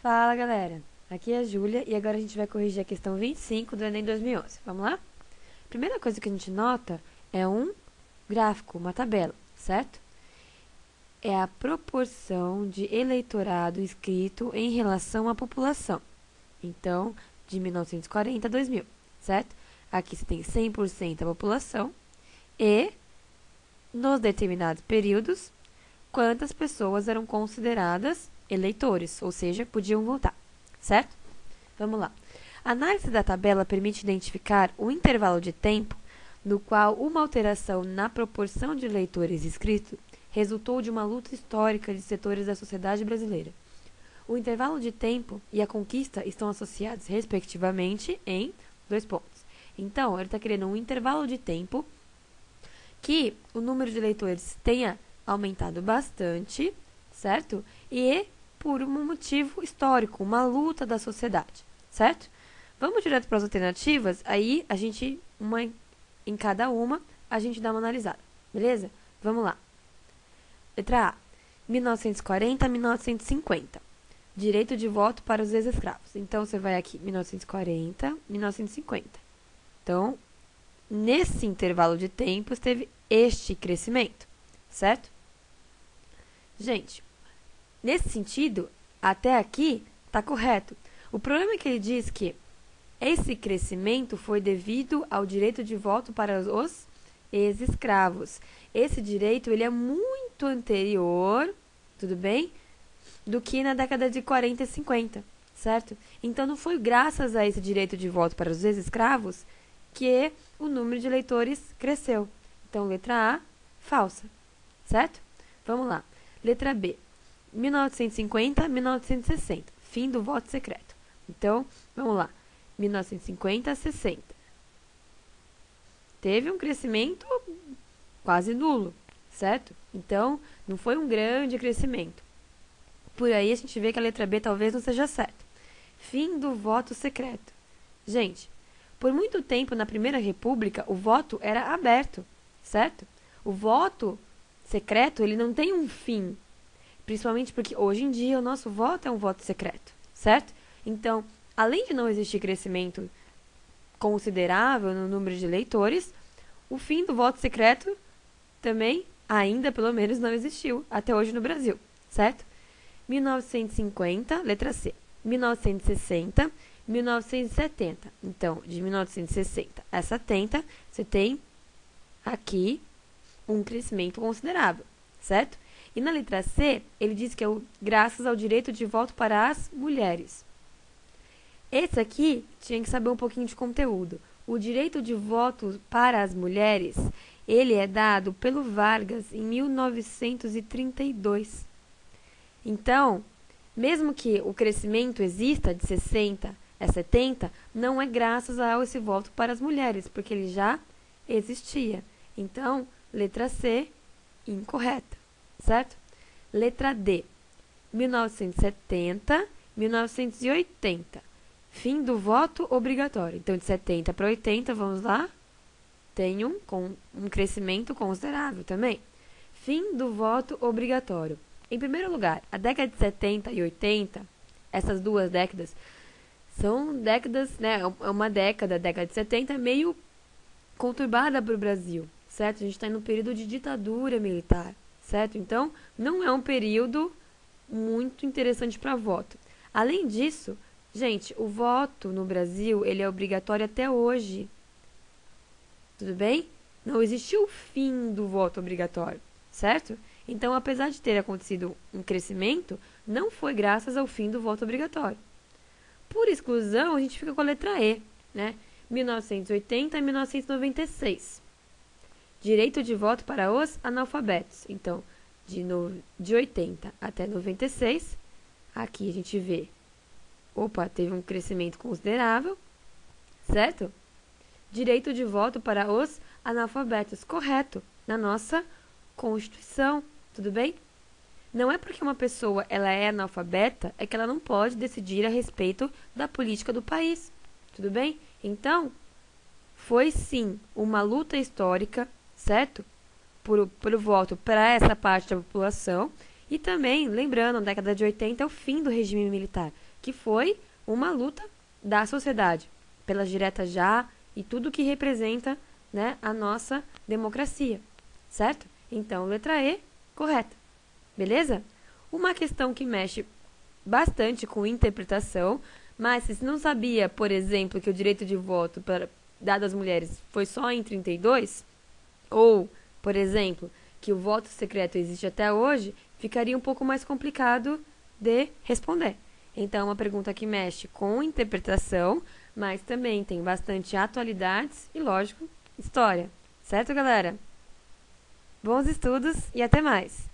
Fala, galera. Aqui é a Júlia e agora a gente vai corrigir a questão 25 do Enem 2011. Vamos lá? Primeira coisa que a gente nota é um gráfico, uma tabela, certo? É a proporção de eleitorado inscrito em relação à população. Então, de 1940 a 2000, certo? Aqui você tem 100% da população e, nos determinados períodos, quantas pessoas eram consideradas eleitores, ou seja, podiam votar, certo? Vamos lá. A análise da tabela permite identificar o intervalo de tempo no qual uma alteração na proporção de eleitores inscritos resultou de uma luta histórica de setores da sociedade brasileira. O intervalo de tempo e a conquista estão associados, respectivamente, em 2 pontos. Então, ele está querendo um intervalo de tempo que o número de eleitores tenha aumentado bastante, certo? E por um motivo histórico, uma luta da sociedade, certo? Vamos direto para as alternativas, aí a gente, em cada uma, a gente dá uma analisada, beleza? Vamos lá. Letra A, 1940 a 1950. Direito de voto para os ex-escravos. Então, você vai aqui, 1940, 1950. Então, nesse intervalo de tempos, teve este crescimento, certo? Gente, nesse sentido, até aqui, está correto. O problema é que ele diz que esse crescimento foi devido ao direito de voto para os ex-escravos. Esse direito ele é muito anterior, tudo bem? Do que na década de 40 e 50, certo? Então, não foi graças a esse direito de voto para os ex-escravos que o número de eleitores cresceu. Então, letra A, falsa, certo? Vamos lá. Letra B, 1950 a 1960, fim do voto secreto. Então, vamos lá. 1950 a 60. Teve um crescimento quase nulo, certo? Então, não foi um grande crescimento. Por aí a gente vê que a letra B talvez não seja certa. Fim do voto secreto. Gente, por muito tempo na Primeira República, o voto era aberto, certo? O voto secreto, ele não tem um fim. Principalmente porque hoje em dia o nosso voto é um voto secreto, certo? Então, além de não existir crescimento considerável no número de eleitores, o fim do voto secreto também, ainda pelo menos, não existiu até hoje no Brasil, certo? 1950, letra C. 1960, 1970. Então, de 1960 a 70, você tem aqui um crescimento considerável, certo? E na letra C, ele diz que é graças ao direito de voto para as mulheres. Esse aqui tinha que saber um pouquinho de conteúdo. O direito de voto para as mulheres, ele é dado pelo Vargas em 1932. Então, mesmo que o crescimento exista de 60 a 70, não é graças a esse voto para as mulheres, porque ele já existia. Então, letra C, incorreta, certo? Letra D, 1970, 1980. Fim do voto obrigatório. Então, de 70 para 80, vamos lá, tem um crescimento considerável também. Fim do voto obrigatório. Em primeiro lugar, a década de 70 e 80, essas duas décadas, são décadas, né? É uma década, a década de 70, meio conturbada para o Brasil, certo? A gente está em um período de ditadura militar, certo? Então, não é um período muito interessante para voto. Além disso, gente, o voto no Brasil, ele é obrigatório até hoje. Tudo bem? Não existiu o fim do voto obrigatório, certo? Então, apesar de ter acontecido um crescimento, não foi graças ao fim do voto obrigatório. Por exclusão, a gente fica com a letra E, né? 1980 a 1996. Direito de voto para os analfabetos. Então, de 80 até 96, aqui a gente vê, teve um crescimento considerável, certo? Direito de voto para os analfabetos, correto, na nossa Constituição, tudo bem? Não é porque uma pessoa ela é analfabeta, é que ela não pode decidir a respeito da política do país, tudo bem? Então, foi sim uma luta histórica, certo? Por voto para essa parte da população. E também, lembrando, na década de 80 é o fim do regime militar. que foi uma luta da sociedade pelas diretas já e tudo que representa, né, a nossa democracia, certo? Então, letra E, correta. Beleza? Uma questão que mexe bastante com interpretação, mas se você não sabia, por exemplo, que o direito de voto dado às mulheres foi só em 32, ou, por exemplo, que o voto secreto existe até hoje, ficaria um pouco mais complicado de responder. Então, é uma pergunta que mexe com interpretação, mas também tem bastante atualidades e, lógico, história. Certo, galera? Bons estudos e até mais!